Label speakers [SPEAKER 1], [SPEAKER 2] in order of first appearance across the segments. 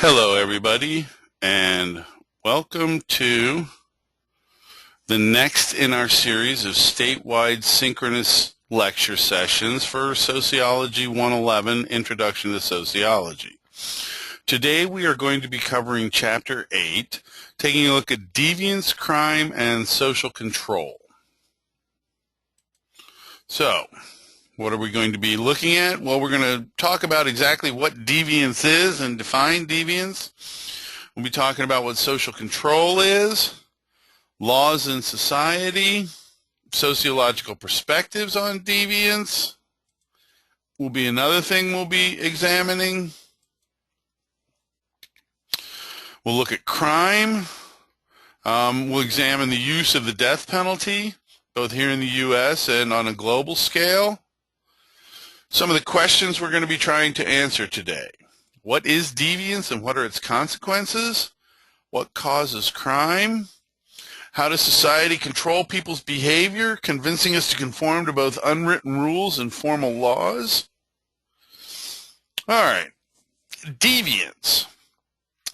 [SPEAKER 1] Hello, everybody, and welcome to the next in our series of statewide synchronous lecture sessions for Sociology 111, Introduction to Sociology. Today we are going to be covering Chapter 8, taking a look at deviance, crime, and social control. So, what are we going to be looking at? Well, we're going to talk about exactly what deviance is and define deviance. We'll be talking about what social control is, laws in society, sociological perspectives on deviance will be another thing we'll be examining. We'll look at crime. We'll examine the use of the death penalty, both here in the U.S. and on a global scale. Some of the questions we're going to be trying to answer today. What is deviance and what are its consequences? What causes crime? How does society control people's behavior, convincing us to conform to both unwritten rules and formal laws? All right, deviance.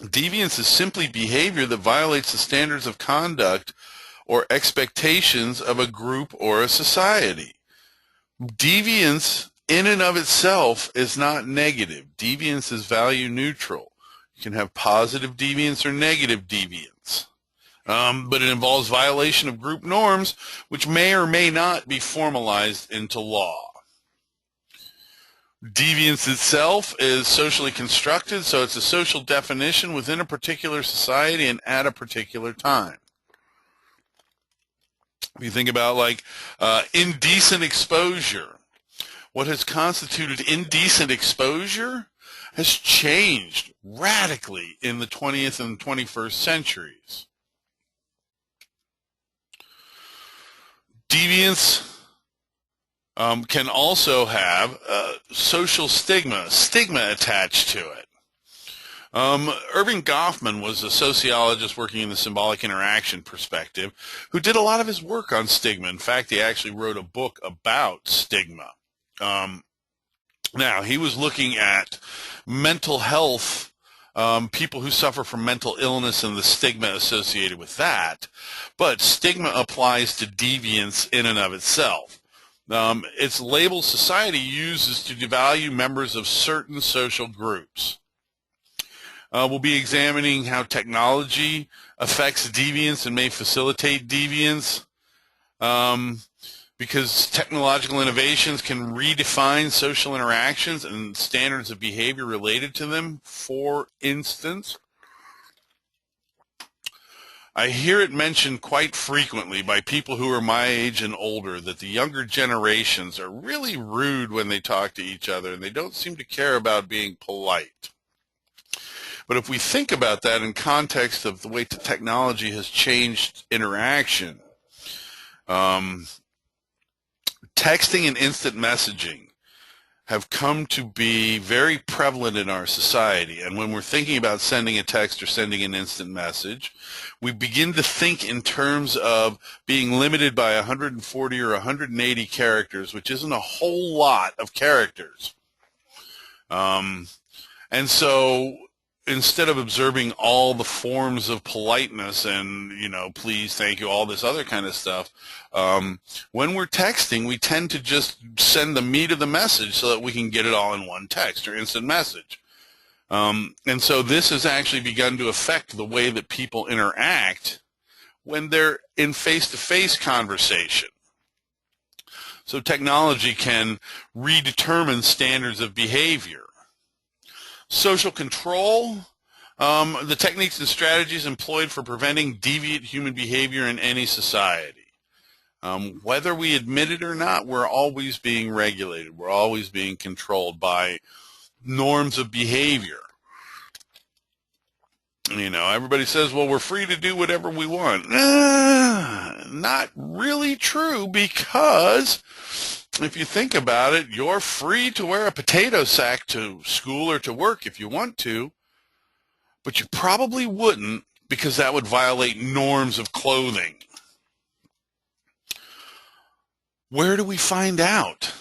[SPEAKER 1] Deviance is simply behavior that violates the standards of conduct or expectations of a group or a society. Deviance in and of itself is not negative. Deviance is value neutral. You can have positive deviance or negative deviance. But it involves violation of group norms, which may or may not be formalized into law. Deviance itself is socially constructed, so it's a social definition within a particular society and at a particular time. If you think about like indecent exposure, what has constituted indecent exposure has changed radically in the 20th and 21st centuries. Deviance can also have social stigma attached to it. Irving Goffman was a sociologist working in the symbolic interaction perspective who did a lot of his work on stigma. In fact, he actually wrote a book about stigma. Now, he was looking at mental health, people who suffer from mental illness and the stigma associated with that, but stigma applies to deviance in and of itself. It's labels society uses to devalue members of certain social groups. We'll be examining how technology affects deviance and may facilitate deviance. Because technological innovations can redefine social interactions and standards of behavior related to them. For instance, I hear it mentioned quite frequently by people who are my age and older that the younger generations are really rude when they talk to each other and they don't seem to care about being polite. But if we think about that in context of the way technology has changed interaction, texting and instant messaging have come to be very prevalent in our society. And when we're thinking about sending a text or sending an instant message, we begin to think in terms of being limited by 140 or 180 characters, which isn't a whole lot of characters. And so instead of observing all the forms of politeness and, you know, please, thank you, all this other kind of stuff, when we're texting, we tend to just send the meat of the message so that we can get it all in one text or instant message. And so this has actually begun to affect the way that people interact when they're in face-to-face conversation. So technology can redetermine standards of behavior. Social control, the techniques and strategies employed for preventing deviant human behavior in any society. Whether we admit it or not, we're always being regulated. We're always being controlled by norms of behavior. You know, everybody says, well, we're free to do whatever we want. Not really true, because if you think about it, you're free to wear a potato sack to school or to work if you want to, but you probably wouldn't because that would violate norms of clothing. Where do we find out?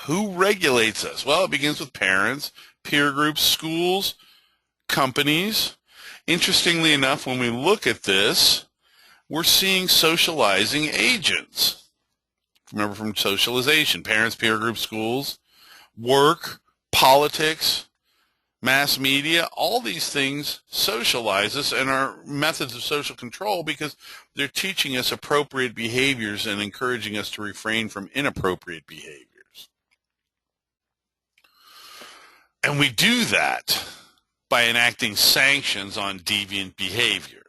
[SPEAKER 1] Who regulates us? Well, it begins with parents, peer groups, schools, companies, interestingly enough, when we look at this, we're seeing socializing agents. Remember from socialization, parents, peer groups, schools, work, politics, mass media, all these things socialize us and are methods of social control because they're teaching us appropriate behaviors and encouraging us to refrain from inappropriate behaviors. And we do that by enacting sanctions on deviant behavior.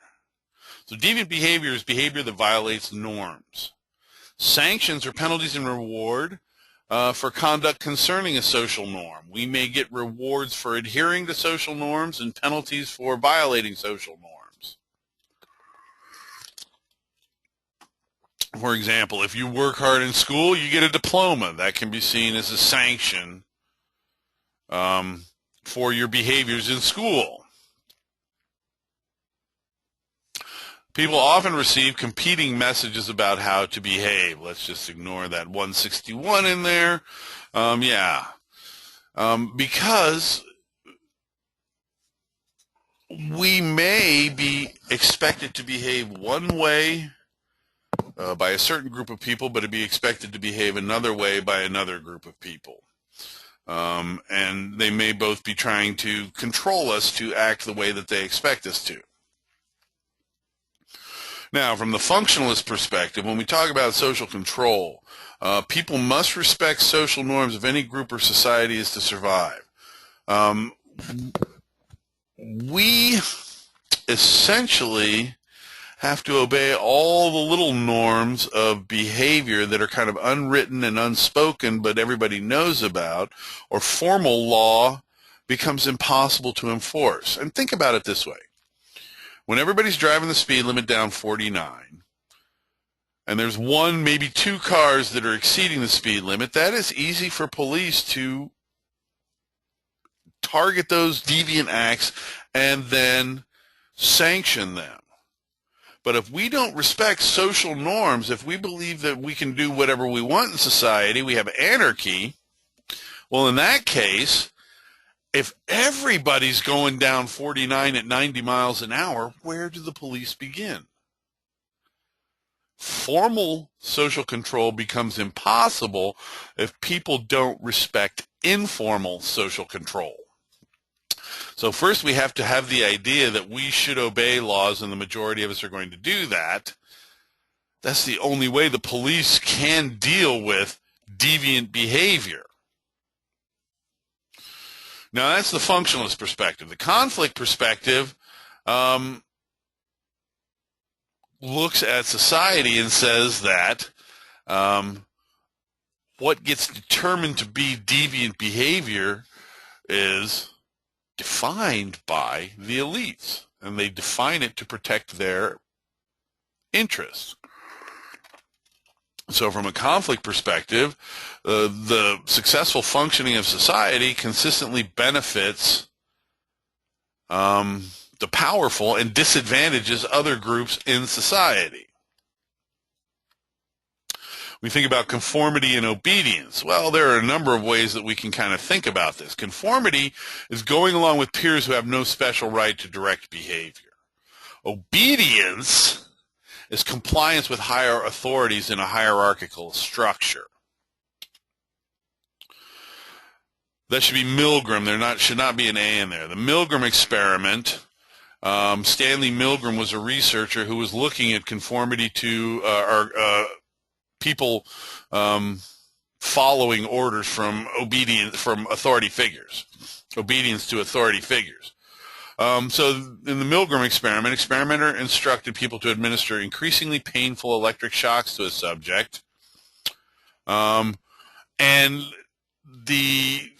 [SPEAKER 1] So deviant behavior is behavior that violates norms. Sanctions are penalties and reward for conduct concerning a social norm. We may get rewards for adhering to social norms and penalties for violating social norms. For example, if you work hard in school, you get a diploma. That can be seen as a sanction for your behaviors in school. People often receive competing messages about how to behave. Let's just ignore that 161 in there. Because we may be expected to behave one way by a certain group of people, but to be expected to behave another way by another group of people. And they may both be trying to control us to act the way that they expect us to. Now, from the functionalist perspective, when we talk about social control, people must respect social norms if any group or society is to survive. We essentially have to obey all the little norms of behavior that are kind of unwritten and unspoken, but everybody knows about, or formal law becomes impossible to enforce. And think about it this way. When everybody's driving the speed limit down 49, and there's one, maybe two cars that are exceeding the speed limit, that is easy for police to target those deviant acts and then sanction them. But if we don't respect social norms, if we believe that we can do whatever we want in society, we have anarchy, well, in that case, if everybody's going down 49 at 90 miles an hour, where do the police begin? Formal social control becomes impossible if people don't respect informal social control. So first we have to have the idea that we should obey laws, and the majority of us are going to do that. That's the only way the police can deal with deviant behavior. Now, that's the functionalist perspective. The conflict perspective looks at society and says that what gets determined to be deviant behavior is defined by the elites, and they define it to protect their interests. So from a conflict perspective, the successful functioning of society consistently benefits the powerful and disadvantages other groups in society. We think about conformity and obedience. Well, there are a number of ways that we can kind of think about this. Conformity is going along with peers who have no special right to direct behavior. Obedience is compliance with higher authorities in a hierarchical structure. That should be Milgram. Should not be an A in there. The Milgram experiment, Stanley Milgram was a researcher who was looking at conformity to people following orders from authority figures, obedience to authority figures. So in the Milgram experiment, experimenter instructed people to administer increasingly painful electric shocks to a subject. And the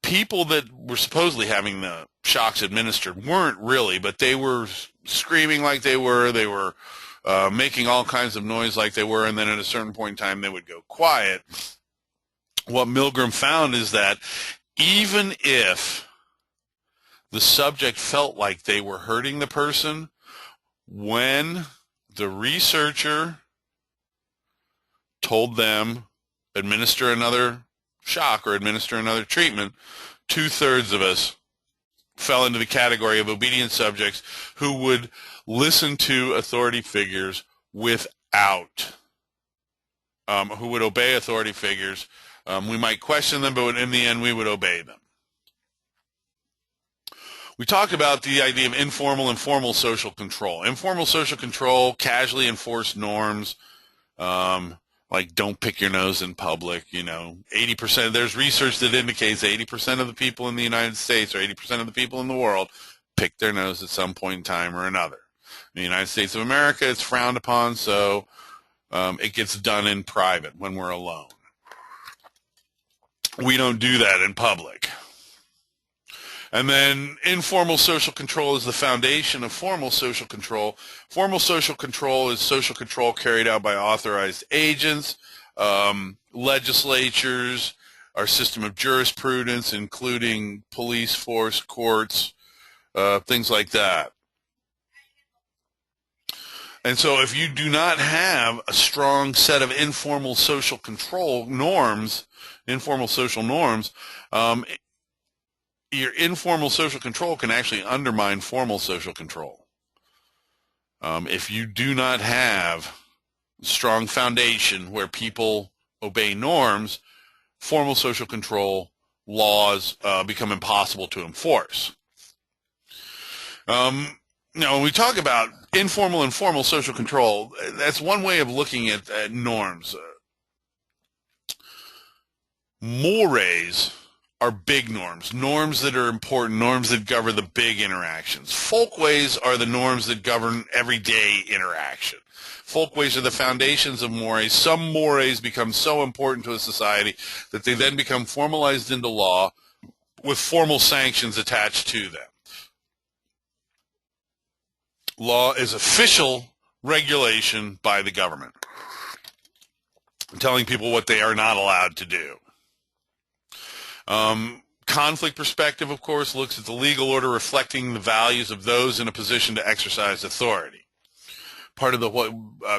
[SPEAKER 1] people that were supposedly having the shocks administered weren't really, but they were screaming like they were making all kinds of noise like they were, and then at a certain point in time they would go quiet. What Milgram found is that even if the subject felt like they were hurting the person, when the researcher told them administer another shock or administer another treatment, 2/3 of us fell into the category of obedient subjects who would listen to authority figures without, who would obey authority figures. We might question them, but in the end, we would obey them. We talked about the idea of informal and formal social control. Informal social control, casually enforced norms, like don't pick your nose in public. 80%, there's research that indicates 80% of the people in the United States or 80% of the people in the world pick their nose at some point in time or another. In the United States of America, it's frowned upon, so it gets done in private when we're alone. We don't do that in public. And then informal social control is the foundation of formal social control. Formal social control is social control carried out by authorized agents, legislatures, our system of jurisprudence, including police force, courts, things like that. And so if you do not have a strong set of informal social control norms, informal social norms, your informal social control can actually undermine formal social control. If you do not have a strong foundation where people obey norms, formal social control laws become impossible to enforce. Now, when we talk about informal and formal social control, that's one way of looking at norms. Mores are big norms, norms that are important, norms that govern the big interactions. Folkways are the norms that govern everyday interaction. Folkways are the foundations of mores. Some mores become so important to a society that they then become formalized into law with formal sanctions attached to them. Law is official regulation by the government, telling people what they are not allowed to do. Conflict perspective, of course, looks at the legal order reflecting the values of those in a position to exercise authority. Part of the what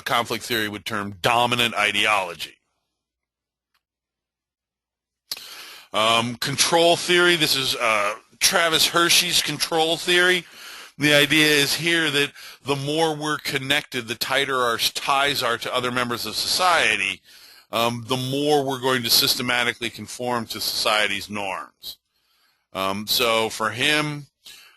[SPEAKER 1] conflict theory would term dominant ideology. Control theory, this is Travis Hershey's control theory. The idea is here that the more we're connected, the tighter our ties are to other members of society, the more we're going to systematically conform to society's norms. So for him,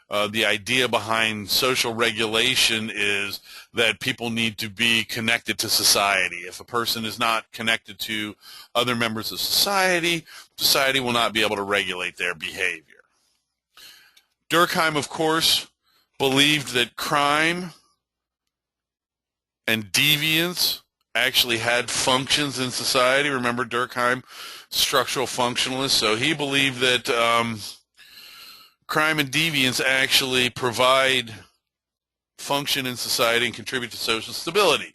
[SPEAKER 1] the idea behind social regulation is that people need to be connected to society. If a person is not connected to other members of society, society will not be able to regulate their behavior. Durkheim, of course, believed that crime and deviance actually had functions in society. Remember Durkheim, structural functionalist. So he believed that crime and deviance actually provide function in society and contribute to social stability.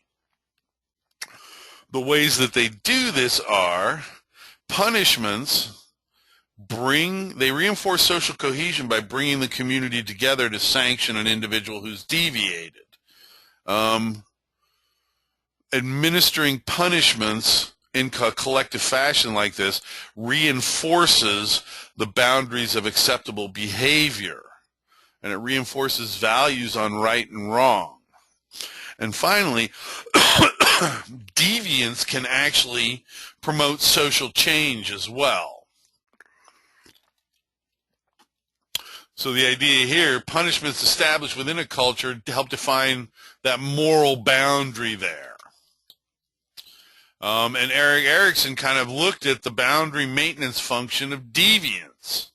[SPEAKER 1] The ways that they do this are punishments. They reinforce social cohesion by bringing the community together to sanction an individual who's deviated. Administering punishments in a collective fashion like this reinforces the boundaries of acceptable behavior, and it reinforces values on right and wrong. And finally, deviance can actually promote social change as well. So the idea here, punishments established within a culture to help define that moral boundary there. And Erik Erikson kind of looked at the boundary maintenance function of deviance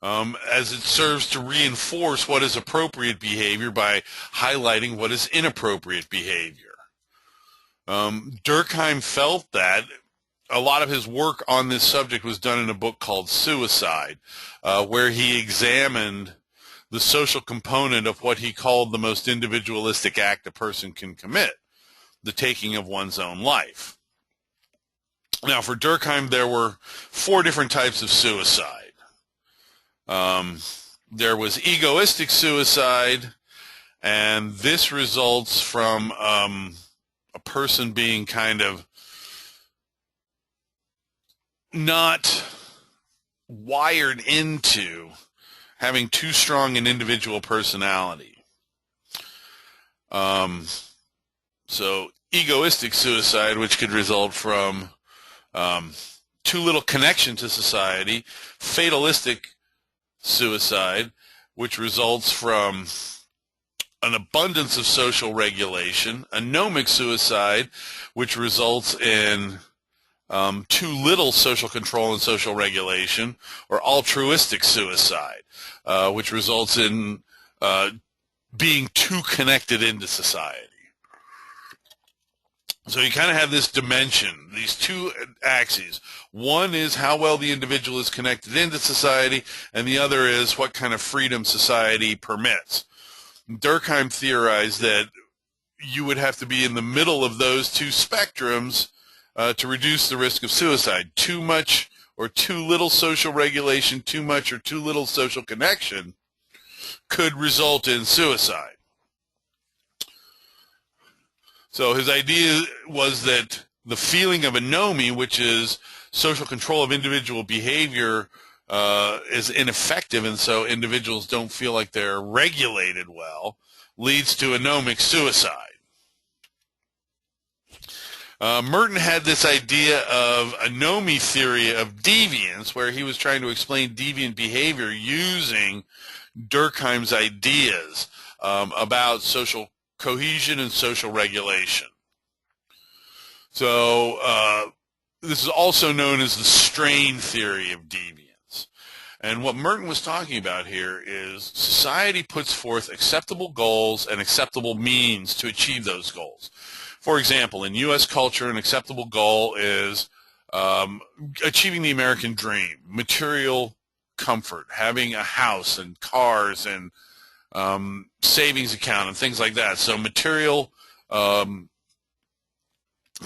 [SPEAKER 1] as it serves to reinforce what is appropriate behavior by highlighting what is inappropriate behavior. Durkheim felt that a lot of his work on this subject was done in a book called Suicide, where he examined the social component of what he called the most individualistic act a person can commit, the taking of one's own life. Now, for Durkheim, there were 4 different types of suicide. There was egoistic suicide, and this results from a person being kind of not wired into having too strong an individual personality. So egoistic suicide, which could result from too little connection to society. Fatalistic suicide, which results from an abundance of social regulation. Anomic suicide, which results in too little social control and social regulation. Or altruistic suicide, which results in being too connected into society. So you kind of have this dimension, these two axes. One is how well the individual is connected into society, and the other is what kind of freedom society permits. Durkheim theorized that you would have to be in the middle of those two spectrums to reduce the risk of suicide. Too much or too little social regulation, too much or too little social connection could result in suicide. So his idea was that the feeling of anomie, which is social control of individual behavior, is ineffective, and so individuals don't feel like they're regulated well, leads to anomic suicide. Merton had this idea of anomie theory of deviance, where he was trying to explain deviant behavior using Durkheim's ideas about social cohesion and social regulation. So this is also known as the strain theory of deviance. And what Merton was talking about here is society puts forth acceptable goals and acceptable means to achieve those goals. For example, in U.S. culture, an acceptable goal is achieving the American dream, material comfort, having a house and cars and savings account and things like that. So material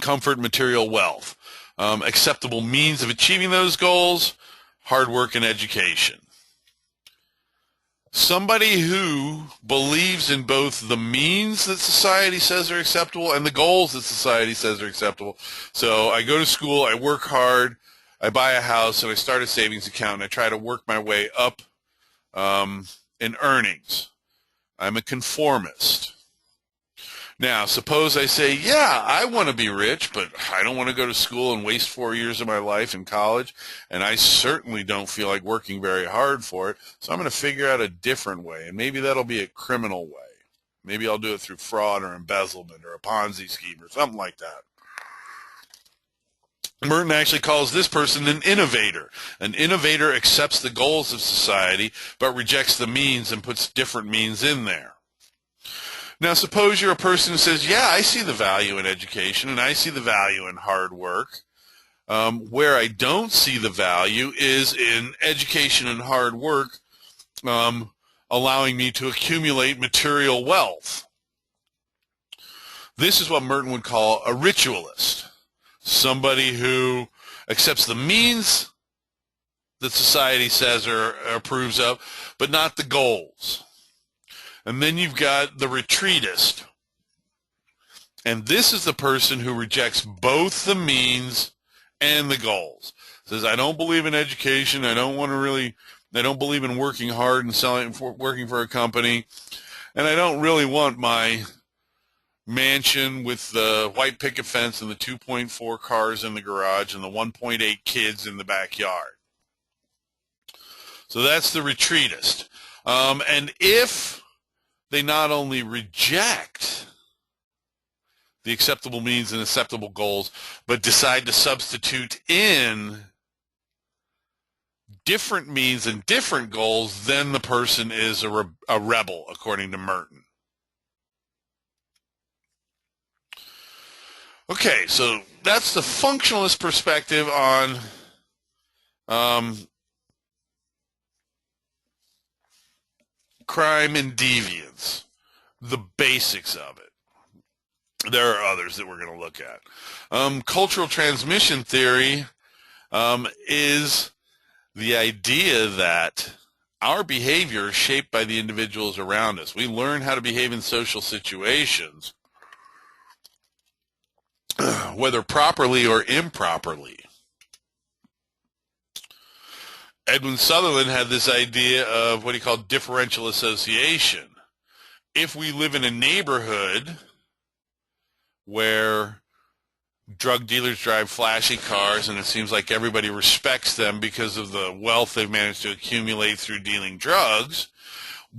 [SPEAKER 1] comfort, material wealth. Acceptable means of achieving those goals, hard work and education. Somebody who believes in both the means that society says are acceptable and the goals that society says are acceptable. So I go to school, I work hard, I buy a house, and I start a savings account, and I try to work my way up in earnings. I'm a conformist. Now, suppose I say, yeah, I want to be rich, but I don't want to go to school and waste 4 years of my life in college, and I certainly don't feel like working very hard for it, so I'm going to figure out a different way, and maybe that'll be a criminal way. Maybe I'll do it through fraud or embezzlement or a Ponzi scheme or something like that. Merton actually calls this person an innovator. An innovator accepts the goals of society, but rejects the means and puts different means in there. Now, suppose you're a person who says, yeah, I see the value in education and I see the value in hard work. Where I don't see the value is in education and hard work allowing me to accumulate material wealth. This is what Merton would call a ritualist. Somebody who accepts the means that society says or approves of, but not the goals. And then you've got the retreatist. And this is the person who rejects both the means and the goals. Says, I don't believe in education. I don't believe in working hard and working for a company. And I don't really want my mansion with the white picket fence and the 2.4 cars in the garage and the 1.8 kids in the backyard. So that's the retreatist. And if they not only reject the acceptable means and acceptable goals, but decide to substitute in different means and different goals, then the person is a rebel, according to Merton. Okay, so that's the functionalist perspective on crime and deviance, the basics of it. There are others that we're going to look at. Cultural transmission theory is the idea that our behavior is shaped by the individuals around us. We learn how to behave in social situations, whether properly or improperly. Edwin Sutherland had this idea of what he called differential association. If we live in a neighborhood where drug dealers drive flashy cars and it seems like everybody respects them because of the wealth they've managed to accumulate through dealing drugs,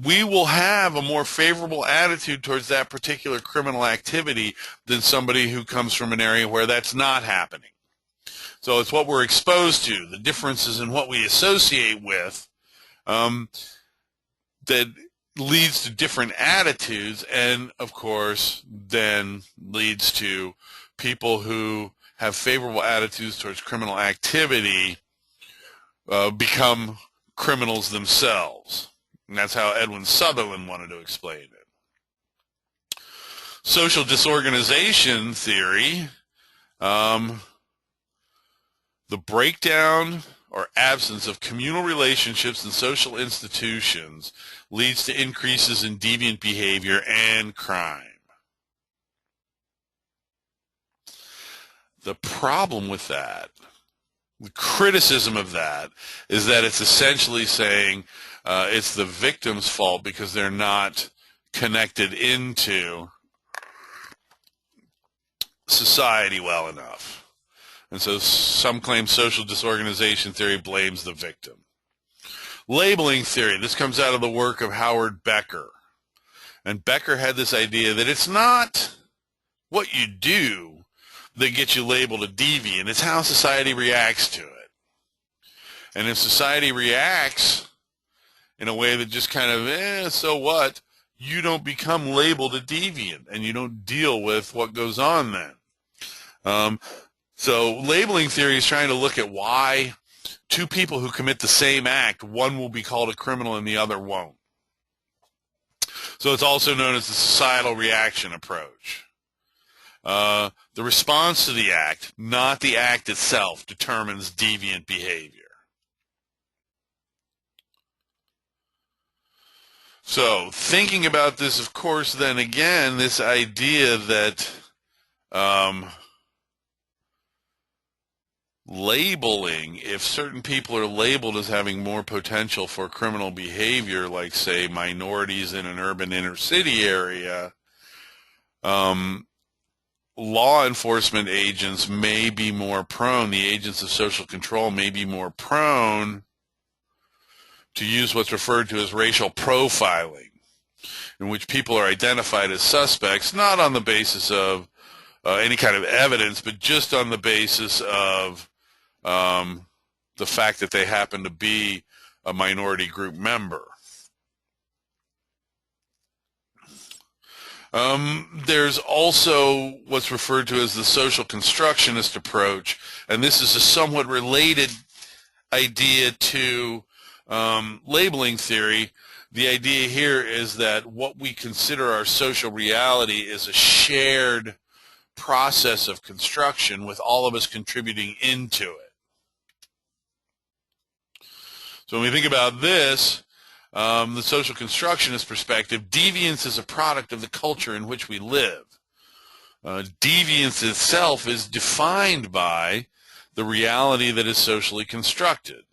[SPEAKER 1] we will have a more favorable attitude towards that particular criminal activity than somebody who comes from an area where that's not happening. So it's what we're exposed to, the differences in what we associate with, that leads to different attitudes, and of course then leads to people who have favorable attitudes towards criminal activity become criminals themselves. And that's how Edwin Sutherland wanted to explain it. Social disorganization theory, the breakdown or absence of communal relationships in social institutions leads to increases in deviant behavior and crime. The problem with that, the criticism of that, is that it's essentially saying it's the victim's fault because they're not connected into society well enough. And so some claim social disorganization theory blames the victim. Labeling theory, this comes out of the work of Howard Becker. And Becker had this idea that it's not what you do that gets you labeled a deviant, it's how society reacts to it. And if society reacts in a way that just kind of, so what, you don't become labeled a deviant and you don't deal with what goes on then. So labeling theory is trying to look at why two people who commit the same act, one will be called a criminal and the other won't. So it's also known as the societal reaction approach. The response to the act, not the act itself, determines deviant behavior. So thinking about this, of course, then again, this idea that labeling, if certain people are labeled as having more potential for criminal behavior, like, say, minorities in an urban inner city area, law enforcement agents may be more prone, the agents of social control may be more prone to use what's referred to as racial profiling, in which people are identified as suspects, not on the basis of any kind of evidence, but just on the basis of the fact that they happen to be a minority group member. There's also what's referred to as the social constructionist approach, and this is a somewhat related idea to labeling theory. The idea here is that what we consider our social reality is a shared process of construction with all of us contributing into it. So when we think about this, the social constructionist perspective, deviance is a product of the culture in which we live. Deviance itself is defined by the reality that is socially constructed.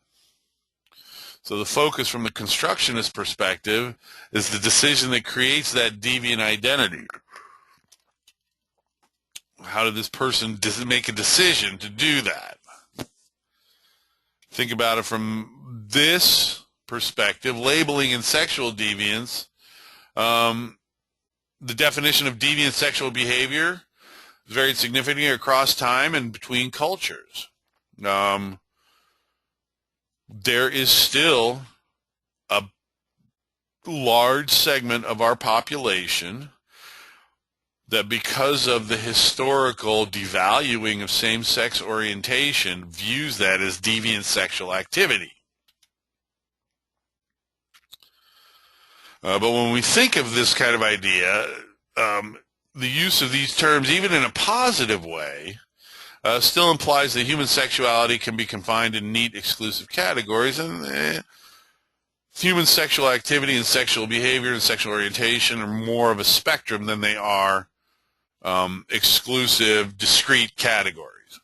[SPEAKER 1] So the focus from the constructionist perspective is the decision that creates that deviant identity. How did this person make a decision to do that? Think about it from this perspective, labeling and sexual deviance. The definition of deviant sexual behavior is varied significantly across time and between cultures. There is still a large segment of our population that, because of the historical devaluing of same-sex orientation, views that as deviant sexual activity. But when we think of this kind of idea, the use of these terms, even in a positive way, still implies that human sexuality can be confined in neat, exclusive categories, and human sexual activity and sexual behavior and sexual orientation are more of a spectrum than they are exclusive, discrete categories.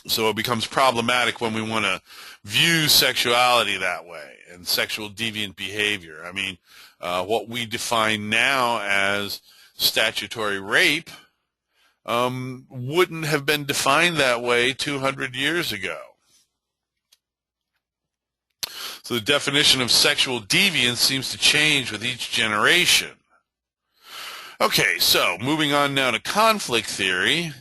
[SPEAKER 1] So it becomes problematic when we want to view sexuality that way and sexual deviant behavior. I mean, what we define now as statutory rape wouldn't have been defined that way 200 years ago. So the definition of sexual deviance seems to change with each generation. Okay, so moving on now to conflict theory.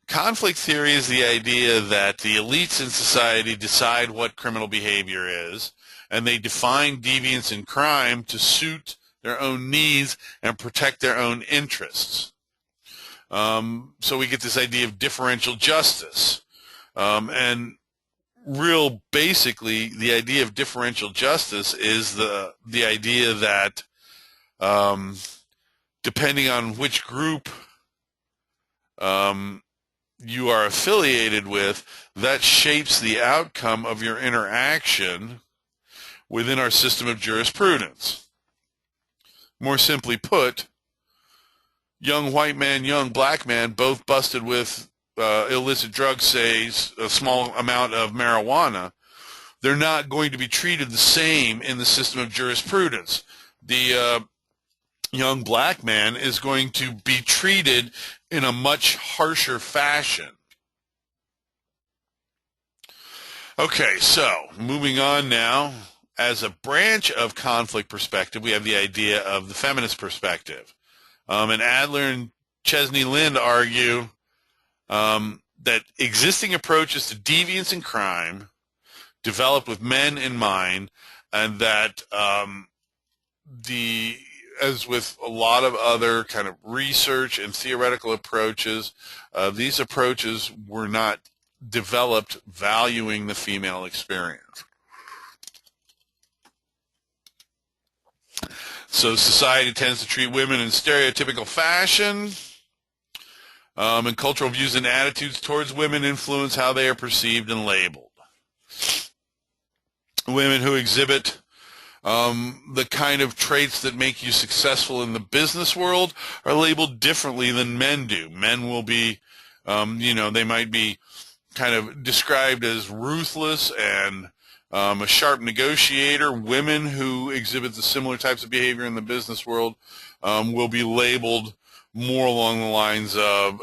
[SPEAKER 1] Conflict theory is the idea that the elites in society decide what criminal behavior is, and they define deviance and crime to suit their own needs and protect their own interests. So we get this idea of differential justice. And real basically, the idea of differential justice is the idea that depending on which group you are affiliated with, that shapes the outcome of your interaction within our system of jurisprudence. More simply put, young white man, young black man, both busted with illicit drugs, say a small amount of marijuana, they're not going to be treated the same in the system of jurisprudence. The young black man is going to be treated in a much harsher fashion. Okay, so moving on now, as a branch of conflict perspective, we have the idea of the feminist perspective. And Adler and Chesney Lind argue that existing approaches to deviance and crime developed with men in mind, and that as with a lot of other kind of research and theoretical approaches, these approaches were not developed valuing the female experience. So society tends to treat women in stereotypical fashion, and cultural views and attitudes towards women influence how they are perceived and labeled. Women who exhibit the kind of traits that make you successful in the business world are labeled differently than men do. Men will be, they might be kind of described as ruthless and a sharp negotiator. Women who exhibit the similar types of behavior in the business world will be labeled more along the lines of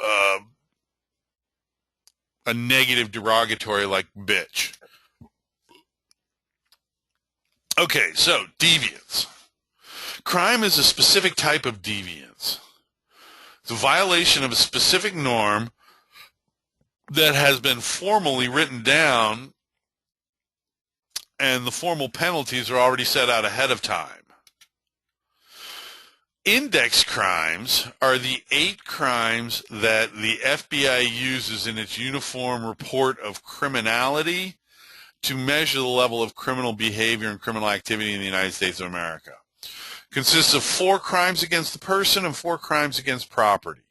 [SPEAKER 1] a negative derogatory like bitch. Okay, so deviance. Crime is a specific type of deviance. It's a violation of a specific norm that has been formally written down, and the formal penalties are already set out ahead of time. Index crimes are the 8 crimes that the FBI uses in its Uniform Report of Criminality to measure the level of criminal behavior and criminal activity in the United States of America. Consists of 4 crimes against the person and 4 crimes against property.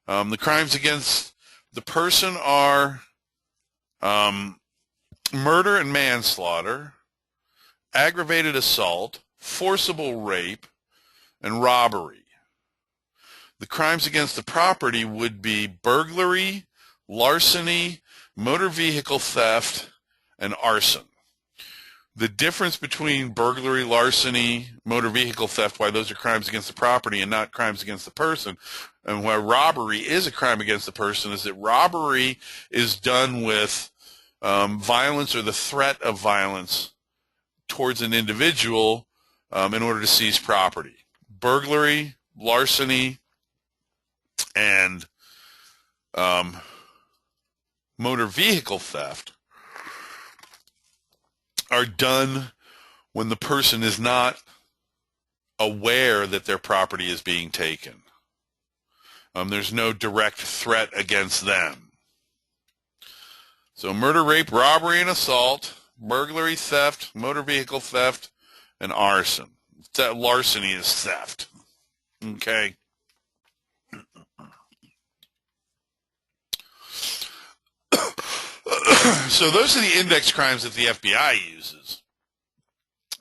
[SPEAKER 1] The crimes against the person are murder and manslaughter, aggravated assault, forcible rape, and robbery. The crimes against the property would be burglary, larceny, motor vehicle theft, and arson. The difference between burglary, larceny, motor vehicle theft, why those are crimes against the property and not crimes against the person, and why robbery is a crime against the person, is that robbery is done with violence or the threat of violence towards an individual in order to seize property. Burglary, larceny, and motor vehicle theft are done when the person is not aware that their property is being taken. There's no direct threat against them. So murder, rape, robbery, and assault, burglary, theft, motor vehicle theft, and arson. Larceny is theft. Okay. So those are the index crimes that the FBI uses.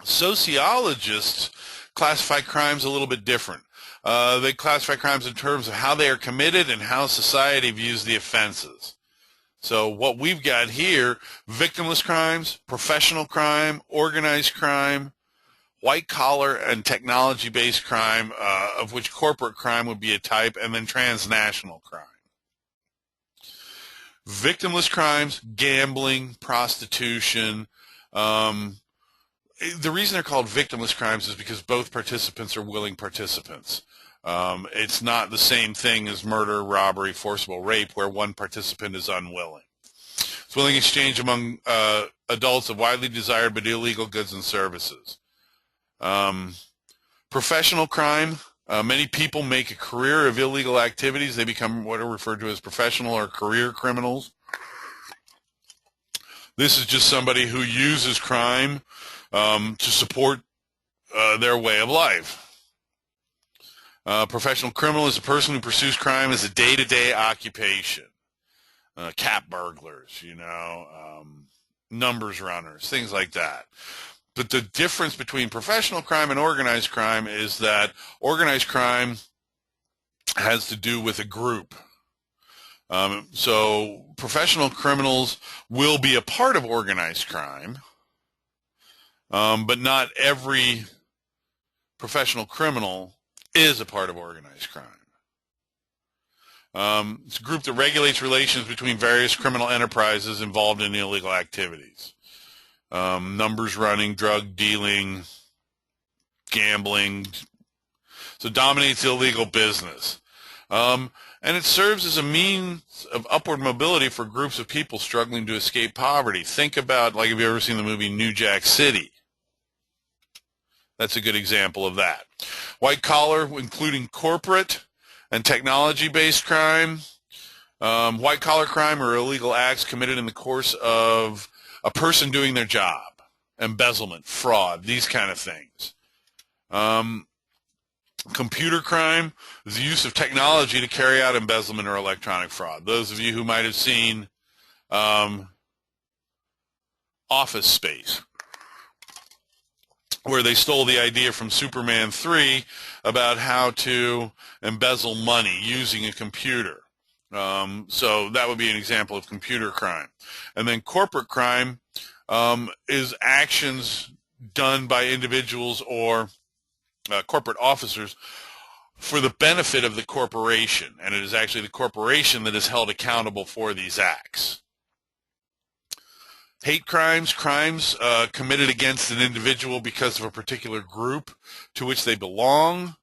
[SPEAKER 1] Sociologists classify crimes a little bit different. They classify crimes in terms of how they are committed and how society views the offenses. So what we've got here, victimless crimes, professional crime, organized crime, white collar and technology based crime, of which corporate crime would be a type, and then transnational crime. Victimless crimes, gambling, prostitution. The reason they're called victimless crimes is because both participants are willing participants. It's not the same thing as murder, robbery, forcible rape, where one participant is unwilling. It's willing exchange among adults of widely desired but illegal goods and services. Professional crime. Many people make a career of illegal activities. They become what are referred to as professional or career criminals. This is just somebody who uses crime to support their way of life. Professional criminal is a person who pursues crime as a day-to-day occupation. Cat burglars, numbers runners, things like that. But the difference between professional crime and organized crime is that organized crime has to do with a group. So professional criminals will be a part of organized crime, but not every professional criminal is a part of organized crime. It's a group that regulates relations between various criminal enterprises involved in illegal activities. Numbers running, drug dealing, gambling. So dominates illegal business. And it serves as a means of upward mobility for groups of people struggling to escape poverty. Think about, like, have you ever seen the movie New Jack City? That's a good example of that. White collar, including corporate and technology-based crime. White collar crime are illegal acts committed in the course of a person doing their job. Embezzlement, fraud, these kind of things. Computer crime is the use of technology to carry out embezzlement or electronic fraud. Those of you who might have seen Office Space, where they stole the idea from Superman 3 about how to embezzle money using a computer. So that would be an example of computer crime. And then corporate crime is actions done by individuals or corporate officers for the benefit of the corporation, and it is actually the corporation that is held accountable for these acts. Hate crimes, crimes committed against an individual because of a particular group to which they belong.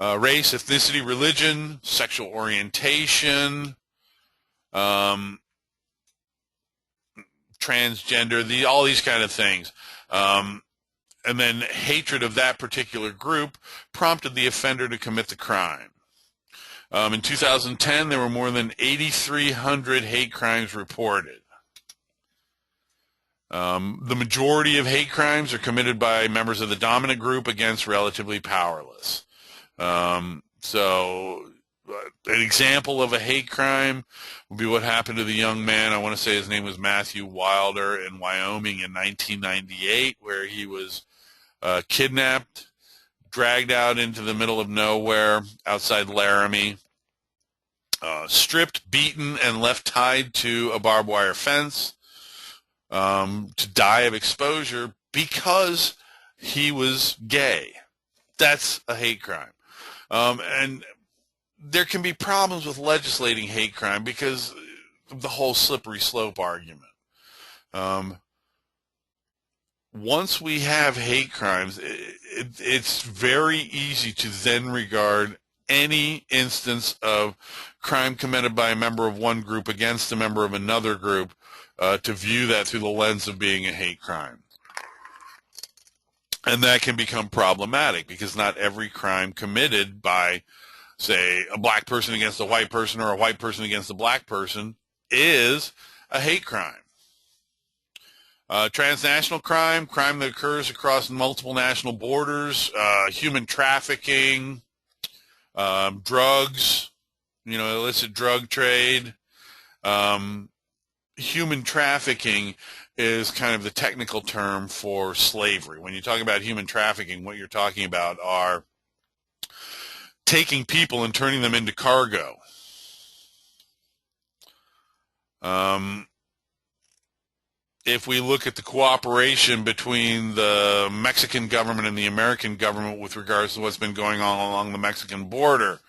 [SPEAKER 1] Race, ethnicity, religion, sexual orientation, transgender, all these kind of things. And then hatred of that particular group prompted the offender to commit the crime. In 2010, there were more than 8,300 hate crimes reported. The majority of hate crimes are committed by members of the dominant group against relatively powerless. So an example of a hate crime would be what happened to the young man, I want to say his name was Matthew Wilder, in Wyoming in 1998, where he was kidnapped, dragged out into the middle of nowhere outside Laramie, stripped, beaten, and left tied to a barbed wire fence to die of exposure because he was gay. That's a hate crime. And there can be problems with legislating hate crime because of the whole slippery slope argument. Once we have hate crimes, it's very easy to then regard any instance of crime committed by a member of one group against a member of another group to view that through the lens of being a hate crime. And that can become problematic because not every crime committed by, say, a black person against a white person or a white person against a black person is a hate crime. Transnational crime, crime that occurs across multiple national borders, human trafficking, drugs, illicit drug trade. Human trafficking is kind of the technical term for slavery. When you talk about human trafficking, what you're talking about are taking people and turning them into cargo. If we look at the cooperation between the Mexican government and the American government with regards to what's been going on along the Mexican border,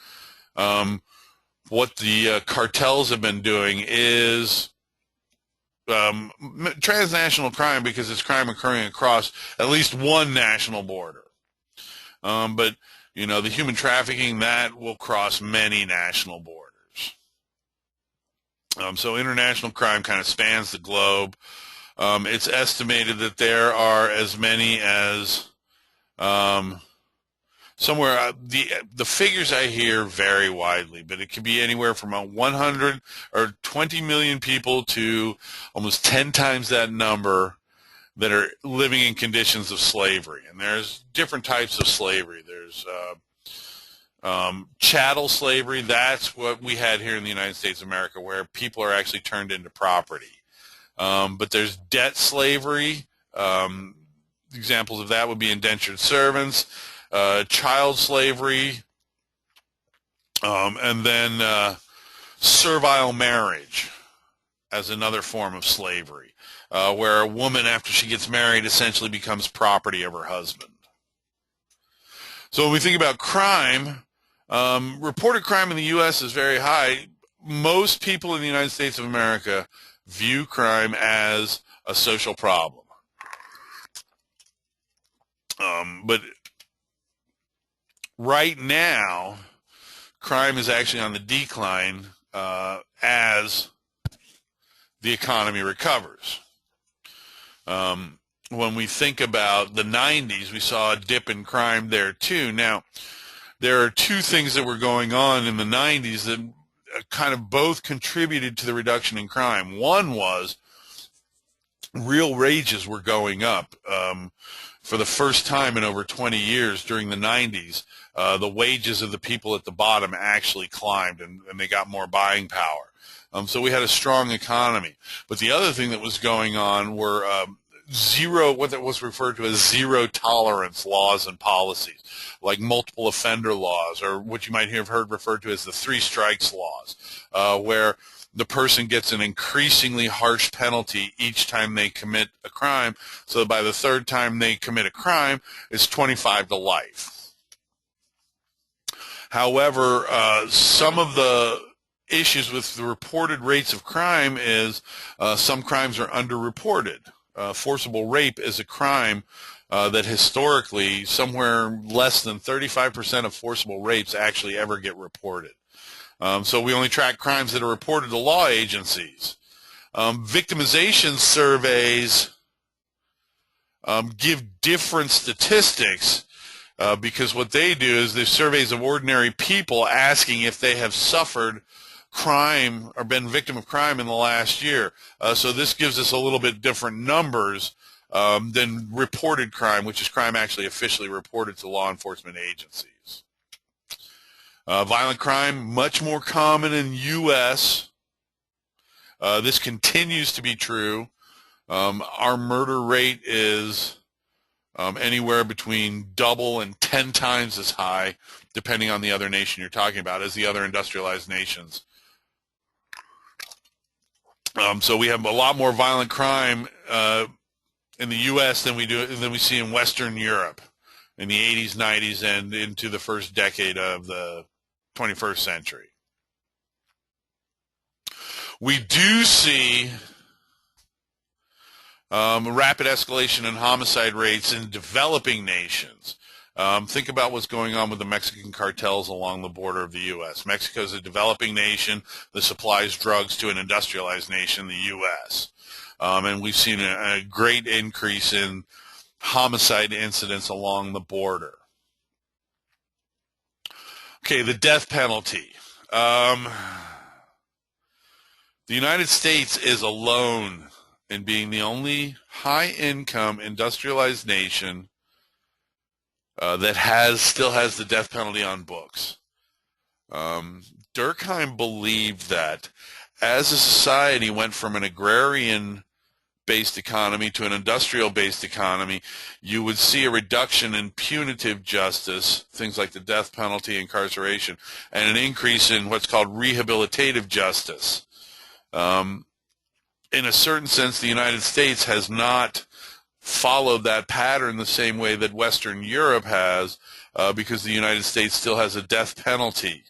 [SPEAKER 1] what the cartels have been doing is transnational crime, because it's crime occurring across at least one national border. But, you know, the human trafficking, that will cross many national borders. So international crime kind of spans the globe. It's estimated that there are as many as somewhere, the figures I hear vary widely, but it could be anywhere from 100 or 20 million people to almost 10 times that number that are living in conditions of slavery. And there's different types of slavery. There's chattel slavery. That's what we had here in the United States of America, where people are actually turned into property. But there's debt slavery. Examples of that would be indentured servants, child slavery, and then servile marriage as another form of slavery, where a woman, after she gets married, essentially becomes property of her husband. So when we think about crime, reported crime in the U.S. is very high. Most people in the United States of America view crime as a social problem. But right now, crime is actually on the decline as the economy recovers. When we think about the 90s, we saw a dip in crime there too. Now, there are two things that were going on in the 90s that kind of both contributed to the reduction in crime. One was real wages were going up. For the first time in over 20 years during the 90s, the wages of the people at the bottom actually climbed, and they got more buying power. So we had a strong economy. But the other thing that was going on were what was referred to as zero tolerance laws and policies, like multiple offender laws, or what you might have heard referred to as the three strikes laws, where the person gets an increasingly harsh penalty each time they commit a crime, so that by the third time they commit a crime, it's 25 to life. However, some of the issues with the reported rates of crime is some crimes are underreported. Forcible rape is a crime that historically somewhere less than 35% of forcible rapes actually ever get reported. So we only track crimes that are reported to law agencies. Victimization surveys give different statistics because what they do is they're surveys of ordinary people asking if they have suffered crime or been victim of crime in the last year. So this gives us a little bit different numbers than reported crime, which is crime actually officially reported to law enforcement agencies. Violent crime, much more common in the U.S. This continues to be true. Our murder rate is anywhere between double and 10 times as high, depending on the other nation you're talking about, as the other industrialized nations. So we have a lot more violent crime in the U.S. than we see in Western Europe in the 80s, 90s, and into the first decade of the 21st century. We do see rapid escalation in homicide rates in developing nations. Think about what's going on with the Mexican cartels along the border of the U.S. Mexico is a developing nation that supplies drugs to an industrialized nation, the U.S. And we've seen a great increase in homicide incidents along the border. Okay, the death penalty. The United States is alone in being the only high-income industrialized nation that still has the death penalty on books. Durkheim believed that as a society went from an agrarian-based economy to an industrial-based economy, you would see a reduction in punitive justice, things like the death penalty, incarceration, and an increase in what's called rehabilitative justice. in a certain sense, the United States has not followed that pattern the same way that Western Europe has, because the United States still has a death penalty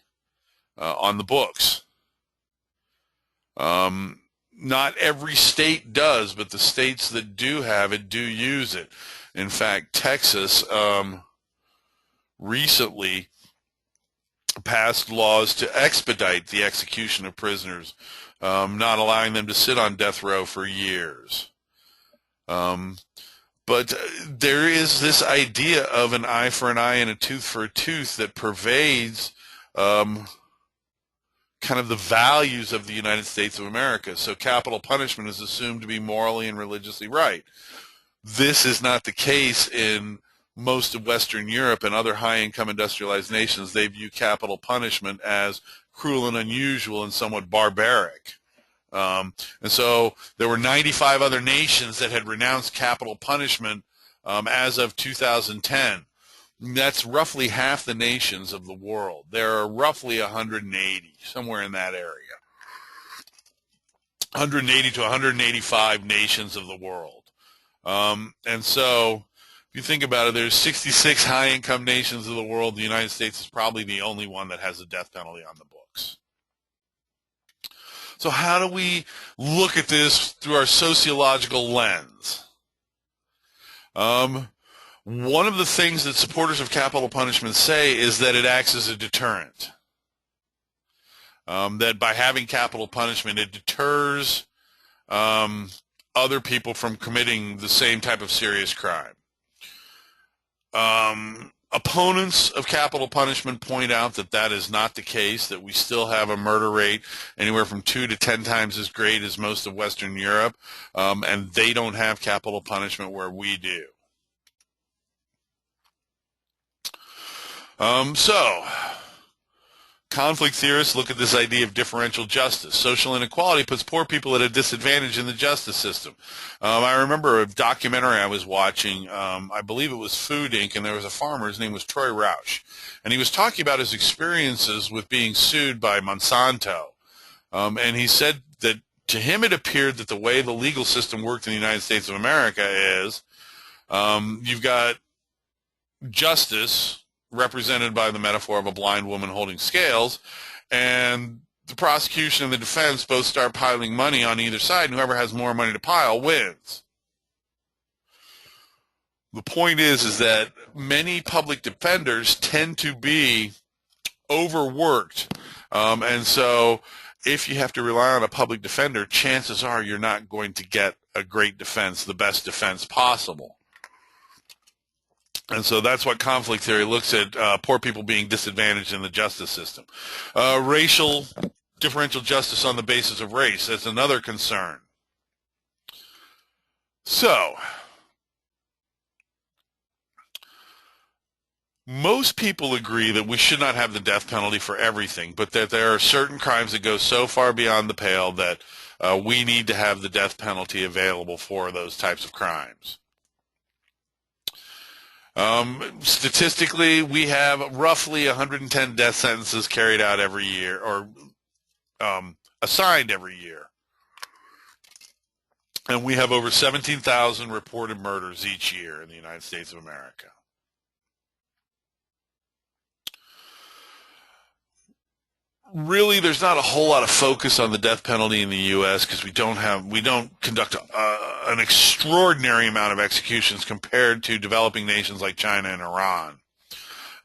[SPEAKER 1] on the books. Not every state does, but the states that do have it do use it. In fact, Texas recently passed laws to expedite the execution of prisoners, not allowing them to sit on death row for years. But there is this idea of an eye for an eye and a tooth for a tooth that pervades kind of the values of the United States of America. So capital punishment is assumed to be morally and religiously right. This is not the case in most of Western Europe and other high-income industrialized nations. They view capital punishment as cruel and unusual and somewhat barbaric. And so there were 95 other nations that had renounced capital punishment as of 2010. That's roughly half the nations of the world. There are roughly 180, somewhere in that area. 180 to 185 nations of the world. And so if you think about it, there's 66 high-income nations of the world. The United States is probably the only one that has a death penalty on the books. So how do we look at this through our sociological lens? One of the things that supporters of capital punishment say is that it acts as a deterrent. That by having capital punishment, it deters other people from committing the same type of serious crime. Opponents of capital punishment point out that that is not the case, that we still have a murder rate anywhere from 2 to 10 times as great as most of Western Europe, and they don't have capital punishment where we do. So, conflict theorists look at this idea of differential justice. Social inequality puts poor people at a disadvantage in the justice system. I remember a documentary I was watching, I believe it was Food Inc., and there was a farmer, his name was Troy Rausch, and he was talking about his experiences with being sued by Monsanto. And he said that to him it appeared that the way the legal system worked in the United States of America is you've got justice, represented by the metaphor of a blind woman holding scales, and the prosecution and the defense both start piling money on either side, and whoever has more money to pile wins. The point is that many public defenders tend to be overworked, and so if you have to rely on a public defender, chances are you're not going to get a great defense, the best defense possible. And so that's what conflict theory looks at, poor people being disadvantaged in the justice system. Racial differential justice on the basis of race, that's another concern. So, most people agree that we should not have the death penalty for everything, but that there are certain crimes that go so far beyond the pale that we need to have the death penalty available for those types of crimes. Statistically, we have roughly 110 death sentences carried out every year, or assigned every year. And we have over 17,000 reported murders each year in the United States of America. Really, there's not a whole lot of focus on the death penalty in the U.S. because we don't conduct an extraordinary amount of executions compared to developing nations like China and Iran.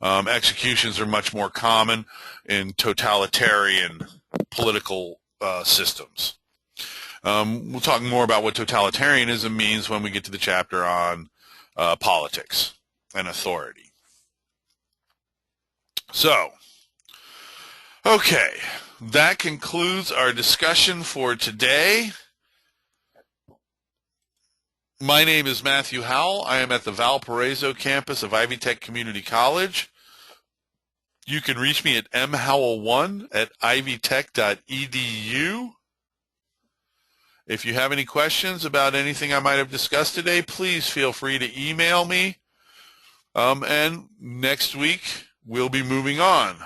[SPEAKER 1] Executions are much more common in totalitarian political systems. We'll talk more about what totalitarianism means when we get to the chapter on politics and authority. So, okay, that concludes our discussion for today. My name is Matthew Howell. I am at the Valparaiso campus of Ivy Tech Community College. You can reach me at mhowell1@ivytech.edu. If you have any questions about anything I might have discussed today, please feel free to email me. And next week, we'll be moving on.